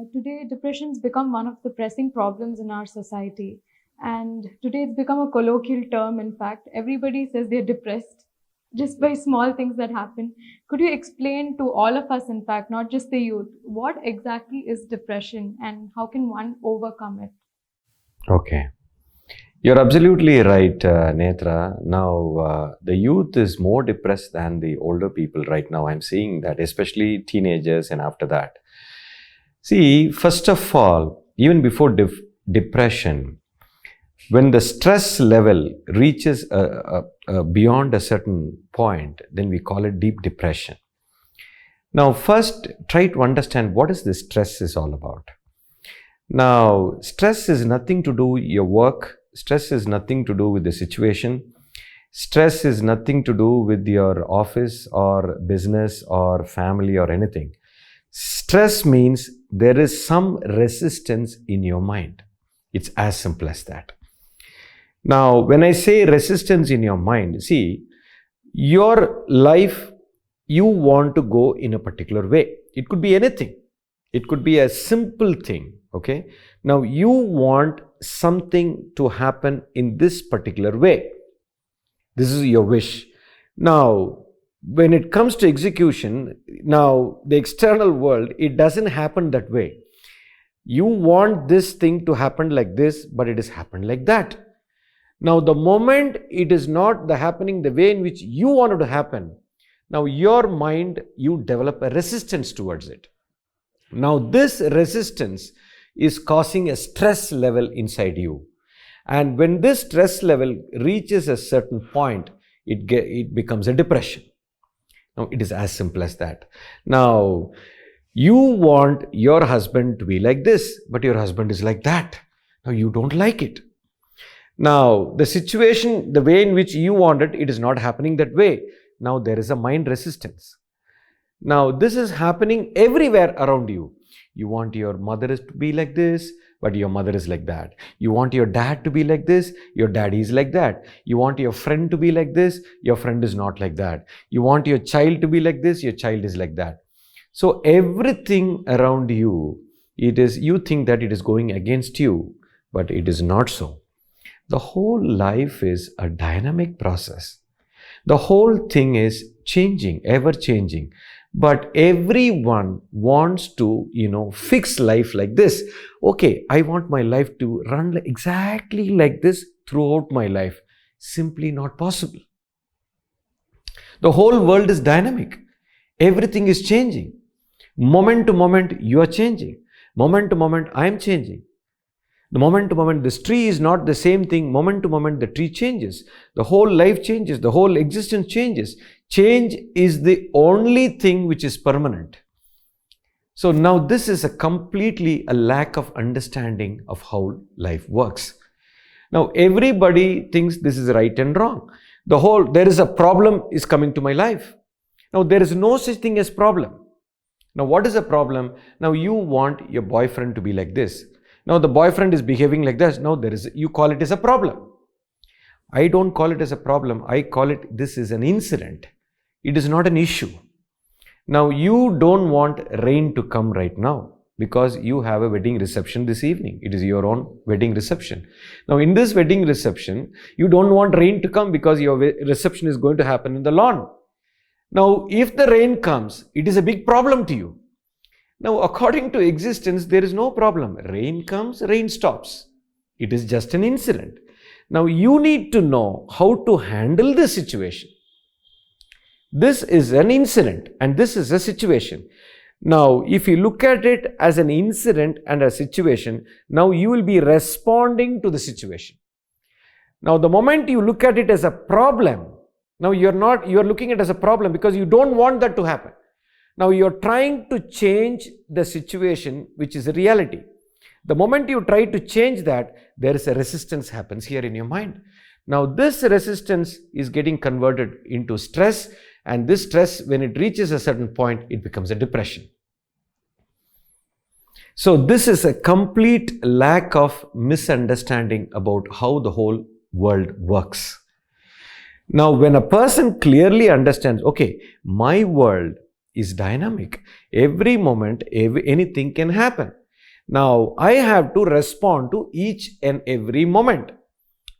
Today, depression's become one of the pressing problems in our society. And today, it's become a colloquial term. In fact, everybody says they're depressed just by small things that happen. Could you explain to all of us, in fact, not just the youth, what exactly is depression and how can one overcome it? Okay. You're absolutely right, Nethra. Now, the youth is more depressed than the older people right now. I'm seeing that, especially teenagers and after that. See, first of all, even before depression, when the stress level reaches beyond a certain point, then we call it deep depression. Now, first, try to understand what is this stress is all about. Now, stress is nothing to do with your work. Stress is nothing to do with the situation. Stress is nothing to do with your office or business or family or anything. Stress means there is some resistance in your mind. It's as simple as that. Now, when I say resistance in your mind, see, your life, you want to go in a particular way. It could be anything. It could be a simple thing, okay? Now, you want something to happen in this particular way. This is your wish. Now, when it comes to execution, now the external world, it doesn't happen that way. You want this thing to happen like this, but it has happened like that. Now, the moment it is not happening the way in which you want it to happen, now your mind, you develop a resistance towards it. Now, this resistance is causing a stress level inside you. And when this stress level reaches a certain point, it becomes a depression. Now, it is as simple as that. Now, you want your husband to be like this, but your husband is like that. Now, you don't like it. Now, the situation, the way in which you want it, it is not happening that way. Now, there is a mind resistance. Now, this is happening everywhere around you. You want your mother to be like this, but your mother is like that. You want your dad to be like this, your daddy is like that. You want your friend to be like this, your friend is not like that. You want your child to be like this, your child is like that. So, everything around you, you think that it is going against you, but it is not so. The whole life is a dynamic process. The whole thing is changing, ever changing. But everyone wants to, fix life like this. Okay, I want my life to run exactly like this throughout my life. Simply not possible. The whole world is dynamic. Everything is changing. Moment to moment, you are changing. Moment to moment, I am changing. The moment to moment, this tree is not the same thing. Moment to moment, the tree changes. The whole life changes. The whole existence changes. Change is the only thing which is permanent. So now this is completely a lack of understanding of how life works. Now everybody thinks this is right and wrong. There is a problem is coming to my life. Now there is no such thing as problem. Now what is a problem? Now you want your boyfriend to be like this. Now the boyfriend is behaving like this. Now you call it as a problem. I don't call it as a problem. I call it this is an incident. It is not an issue. Now you don't want rain to come right now because you have a wedding reception this evening. It is your own wedding reception. Now in this wedding reception, you don't want rain to come because your reception is going to happen in the lawn. Now if the rain comes, it is a big problem to you. Now, according to existence, there is no problem. Rain comes, rain stops. It is just an incident. Now, you need to know how to handle this situation. This is an incident and this is a situation. Now, if you look at it as an incident and a situation, now you will be responding to the situation. Now, the moment you look at it as a problem, now you are looking at it as a problem because you don't want that to happen. Now you're trying to change the situation, which is a reality. The moment you try to change that, there is a resistance happens here in your mind. Now this resistance is getting converted into stress, and this stress, when it reaches a certain point, it becomes a depression. So this is a complete lack of misunderstanding about how the whole world works. Now when a person clearly understands, okay, my world is dynamic. Every moment, anything can happen. Now, I have to respond to each and every moment,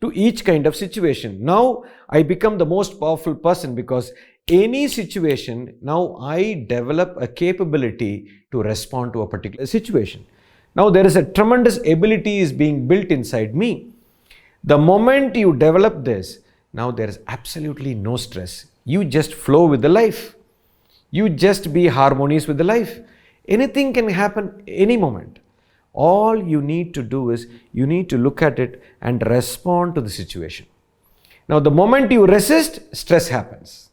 to each kind of situation. Now, I become the most powerful person because any situation, now I develop a capability to respond to a particular situation. Now, there is a tremendous ability is being built inside me. The moment you develop this, now there is absolutely no stress. You just flow with the life. You just be harmonious with the life. Anything can happen any moment. All you need to do is you need to look at it and respond to the situation. Now, the moment you resist, stress happens.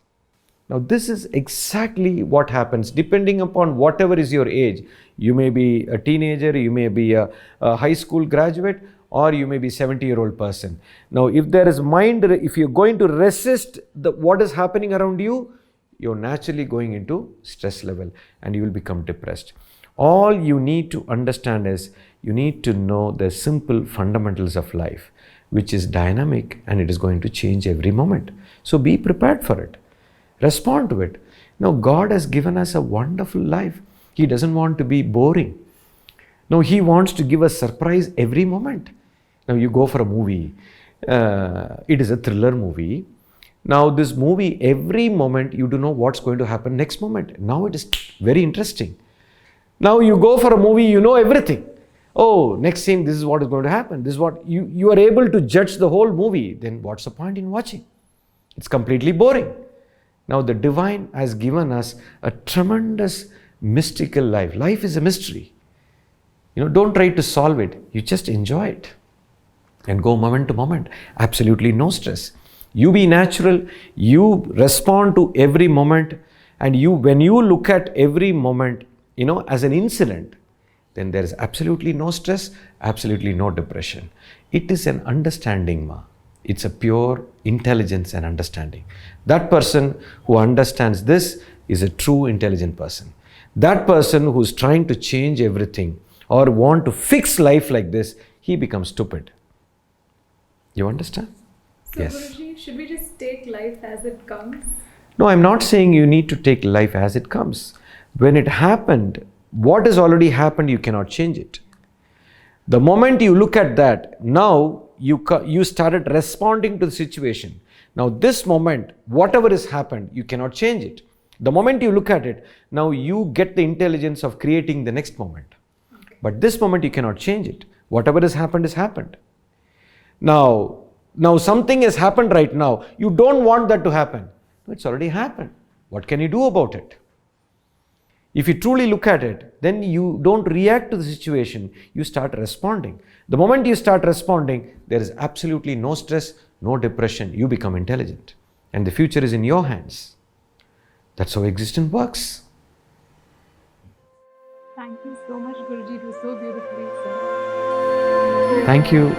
Now, this is exactly what happens depending upon whatever is your age. You may be a teenager, you may be a high school graduate, or you may be a 70-year-old person. Now, if there is mind, if you're going to resist what is happening around you, you're naturally going into stress level and you will become depressed. All you need to understand is you need to know the simple fundamentals of life, which is dynamic and it is going to change every moment. So be prepared for it. Respond to it. Now, God has given us a wonderful life. He doesn't want to be boring. No, He wants to give us surprise every moment. Now, you go for a movie. It is a thriller movie. Now, this movie, every moment you don't know what's going to happen next moment. Now, it is very interesting. Now, you go for a movie, you know everything. Oh, next scene, this is what is going to happen. This is what you are able to judge the whole movie. Then what's the point in watching? It's completely boring. Now, the divine has given us a tremendous mystical life. Life is a mystery. Don't try to solve it. You just enjoy it and go moment to moment. Absolutely no stress. You be natural. You respond to every moment. And when you look at every moment, as an incident, then there is absolutely no stress, absolutely no depression. It is an understanding, Ma. It's a pure intelligence and understanding. That person who understands this is a true intelligent person. That person who's trying to change everything or want to fix life like this, he becomes stupid. You understand? So, Yes. Guruji, should we just take life as it comes? No, I'm not saying you need to take life as it comes. When it happened, what has already happened, you cannot change it. The moment you look at that, now you started responding to the situation. Now this moment, whatever has happened, you cannot change it. The moment you look at it, now you get the intelligence of creating the next moment. Okay. But this moment you cannot change it. Whatever has happened has happened. Now something has happened right now. You don't want that to happen. It's already happened. What can you do about it? If you truly look at it, then you don't react to the situation, you start responding. The moment you start responding, there is absolutely no stress, no depression, you become intelligent. And the future is in your hands. That's how existence works. Thank you so much, Guruji. It was so beautifully said. Thank you.